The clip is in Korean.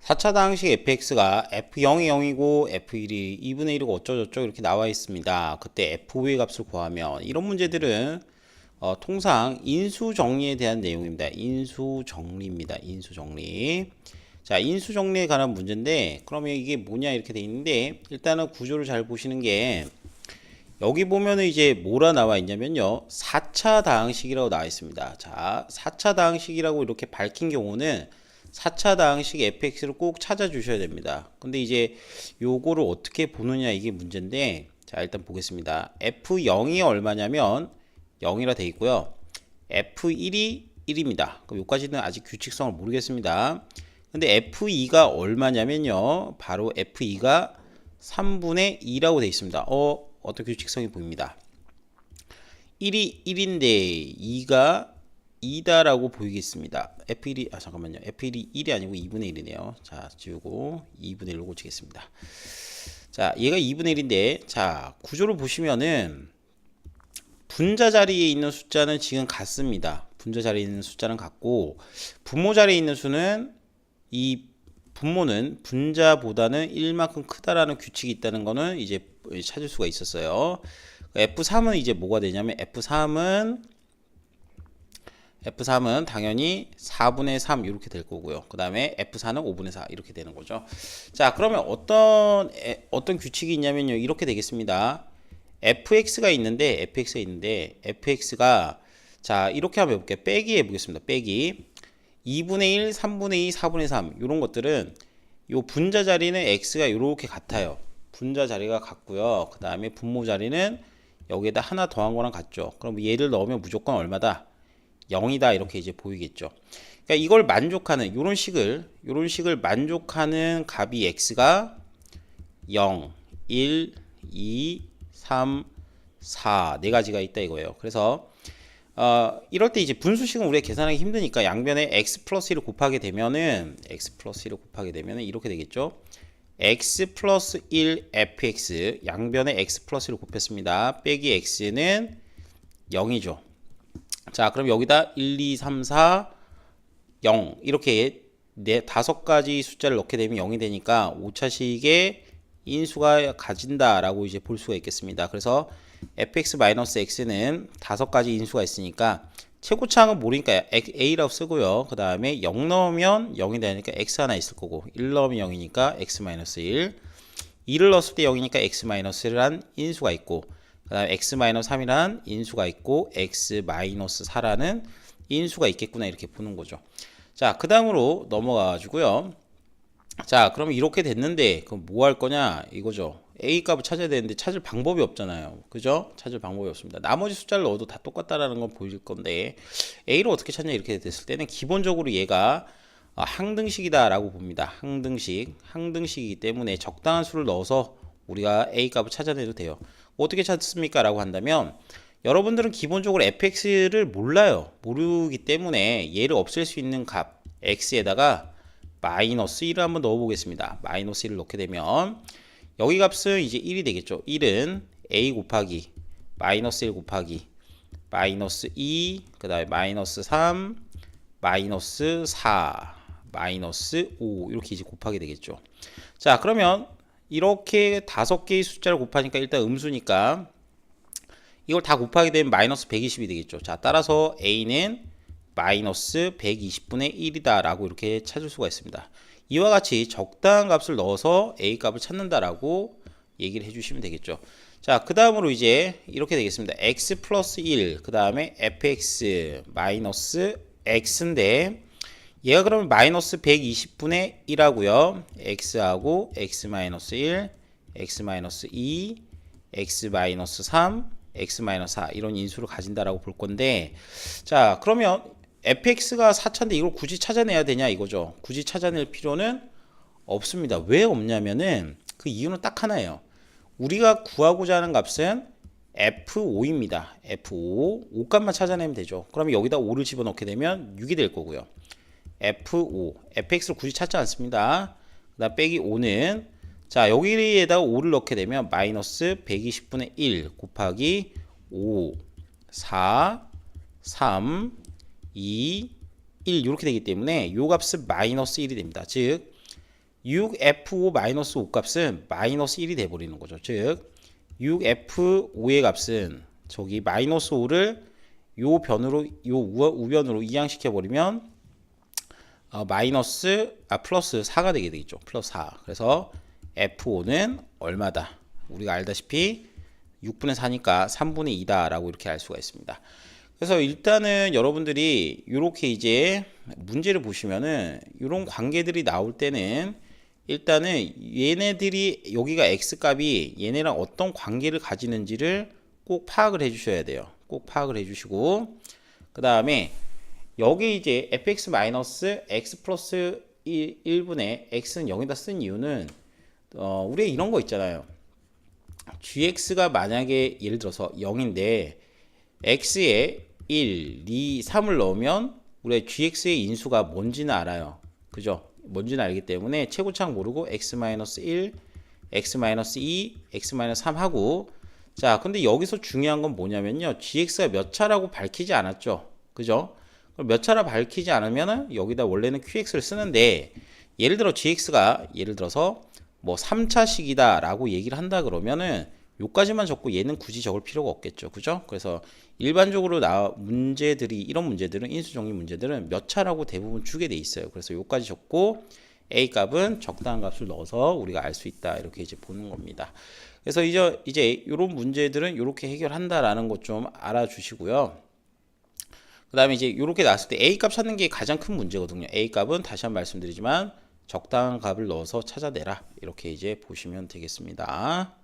4차 다항식 fx가 f0이 0이고 f1이 2분의 1이고 어쩌고저쩌고 이렇게 나와 있습니다. 그때 f5의 값을 구하면 이런 문제들은 통상 인수정리에 대한 내용입니다. 인수정리입니다. 인수정리. 자, 인수정리에 관한 문제인데 그러면 이게 뭐냐 이렇게 돼 있는데 일단은 구조를 잘 보시는 게 여기 보면은 이제 뭐라 나와 있냐면요. 4차 다항식이라고 나와 있습니다. 자, 4차 다항식이라고 이렇게 밝힌 경우는 4차 다항식 fx를 꼭 찾아주셔야 됩니다. 근데 이제 요거를 어떻게 보느냐 이게 문제인데 자, 일단 보겠습니다. f0이 얼마냐면 0이라 돼 있고요. f1이 1입니다. 그럼 요까지는 아직 규칙성을 모르겠습니다. 근데 f2가 얼마냐면요. 바로 f2가 3분의 2라고 돼 있습니다. 어떤 규칙성이 보입니다. 1이 1인데 2가 2다라고 보이겠습니다. F1이 잠깐만요. F1이 1이 아니고 2분의 1이네요. 자, 지우고 2분의 1로 고치겠습니다. 자, 얘가 2분의 1인데 자, 구조를 보시면은 분자 자리에 있는 숫자는 지금 같습니다. 분자 자리에 있는 숫자는 같고 분모 자리에 있는 수는 이 분모는 분자보다는 1만큼 크다라는 규칙이 있다는 거는 이제 찾을 수가 있었어요. F3은 이제 뭐가 되냐면 F3은 당연히 4분의 3 이렇게 될 거고요. 그 다음에 F4는 5분의 4 이렇게 되는 거죠. 자, 그러면 어떤 규칙이 있냐면요. 이렇게 되겠습니다. fx가 있는데 fx가 자, 이렇게 한번 해볼게요. 빼기 해보겠습니다. 빼기 2분의 1, 3분의 2, 4분의 3 이런 것들은 요 분자 자리는 x가 이렇게 같아요. 분자 자리가 같고요. 그 다음에 분모 자리는 여기에다 하나 더한 거랑 같죠. 그럼 얘를 넣으면 무조건 얼마다? 0이다 이렇게 이제 보이겠죠. 그러니까 이걸 만족하는 요런 식을 만족하는 값이 x가 0, 1, 2, 3, 4 네 가지가 있다 이거예요. 그래서 이럴 때 이제 분수식은 우리가 계산하기 힘드니까 양변에 x 플러스 1을 곱하게 되면은 이렇게 되겠죠. x 플러스 1 fx 양변에 x 플러스 1을 곱했습니다. 빼기 x는 0이죠. 자, 그럼 여기다 1, 2, 3, 4, 0 이렇게 다섯 가지 숫자를 넣게 되면 0이 되니까 5차식의 인수가 가진다라고 이제 볼 수가 있겠습니다. 그래서 fx-x는 다섯 가지 인수가 있으니까 최고차항은 모르니까 a라고 쓰고요. 그 다음에 0 넣으면 0이 되니까 x 하나 있을 거고 1 넣으면 0이니까 x-1 2를 넣었을 때 0이니까 x-1이란 인수가 있고 그 다음에 x-3이란 인수가 있고 x-4라는 인수가 있겠구나 이렇게 보는 거죠. 자, 그 다음으로 넘어가 가지고요. 자, 그러면 이렇게 됐는데 그럼 뭐 할 거냐 이거죠. a 값을 찾아야 되는데 찾을 방법이 없잖아요. 그죠? 찾을 방법이 없습니다. 나머지 숫자를 넣어도 다 똑같다라는 건 보일 건데 a를 어떻게 찾냐 이렇게 됐을 때는 기본적으로 얘가 항등식이다 라고 봅니다. 항등식이기 때문에 적당한 수를 넣어서 우리가 a 값을 찾아내도 돼요. 어떻게 찾습니까? 라고 한다면 여러분들은 기본적으로 fx를 몰라요. 모르기 때문에 얘를 없앨 수 있는 값 x에다가 마이너스 1을 한번 넣어 보겠습니다. 마이너스 1을 넣게 되면 여기 값은 이제 1이 되겠죠. 1은 a 곱하기 마이너스 1 곱하기 마이너스 2 그 다음에 마이너스 3 마이너스 4 마이너스 5 이렇게 이제 곱하게 되겠죠. 자, 그러면 이렇게 다섯 개의 숫자를 곱하니까 일단 음수니까 이걸 다 곱하게 되면 마이너스 120이 되겠죠. 자, 따라서 a는 마이너스 120분의 1이다 라고 이렇게 찾을 수가 있습니다. 이와 같이 적당한 값을 넣어서 a 값을 찾는다라고 얘기를 해주시면 되겠죠. 자, 그 다음으로 이제 이렇게 되겠습니다. x 플러스 1 그 다음에 fx 마이너스 x인데 얘가 그러면 마이너스 120분의 1하고요. x하고 x 마이너스 1 x 마이너스 2 x 마이너스 3 x 마이너스 4 이런 인수를 가진다라고 볼 건데 자, 그러면 fx가 4차인데 이걸 굳이 찾아내야 되냐 이거죠. 굳이 찾아낼 필요는 없습니다. 왜 없냐면은 그 이유는 딱 하나예요. 우리가 구하고자 하는 값은 f5입니다. f5 5값만 찾아내면 되죠. 그러면 여기다 5를 집어넣게 되면 6이 될 거고요. f5 fx를 굳이 찾지 않습니다. 그 다음 빼기 5는 자, 여기에다가 5를 넣게 되면 마이너스 120분의 1 곱하기 5 4 3 2 1 이렇게 되기 때문에 요 값은 마이너스 1이 됩니다. 즉 6F5-5 값은 마이너스 1이 돼버리는 거죠. 즉 6F5의 값은 저기 마이너스 5를 요 변으로 요 우변으로 이항시켜 버리면 플러스 4가 되게 되겠죠. 플러스 4. 그래서 F5는 얼마다? 우리가 알다시피 6분의 4니까 3분의 2다 라고 이렇게 알 수가 있습니다. 그래서 일단은 여러분들이 이렇게 이제 문제를 보시면은 이런 관계들이 나올 때는 일단은 얘네들이 여기가 x 값이 얘네랑 어떤 관계를 가지는지를 꼭 파악을 해 주셔야 돼요. 꼭 파악을 해 주시고 그 다음에 여기 이제 fx-x 플러스 1분의 x는 0에다 쓴 이유는 우리가 이런 거 있잖아요. gx가 만약에 예를 들어서 0인데 x에 1, 2, 3을 넣으면 우리가 gx의 인수가 뭔지는 알아요. 그죠? 뭔지는 알기 때문에 최고차항 모르고 x-1, x-2, x-3 하고 자 근데 여기서 중요한 건 뭐냐면요. gx가 몇 차라고 밝히지 않았죠. 그죠? 몇 차라 밝히지 않으면은 여기다 원래는 qx를 쓰는데 예를 들어 gx가 예를 들어서 뭐 3차식이다 라고 얘기를 한다 그러면은 요까지만 적고 얘는 굳이 적을 필요가 없겠죠. 그죠? 그래서 일반적으로 문제들이 이런 문제들은 인수정리 문제들은 몇 차라고 대부분 주게 돼 있어요. 그래서 요까지 적고 a 값은 적당한 값을 넣어서 우리가 알 수 있다. 이렇게 이제 보는 겁니다. 그래서 이제 이런 문제들은 이렇게 해결한다라는 것 좀 알아주시고요. 그 다음에 이제 이렇게 나왔을 때 a 값 찾는 게 가장 큰 문제거든요. a 값은 다시 한번 말씀드리지만 적당한 값을 넣어서 찾아내라. 이렇게 이제 보시면 되겠습니다.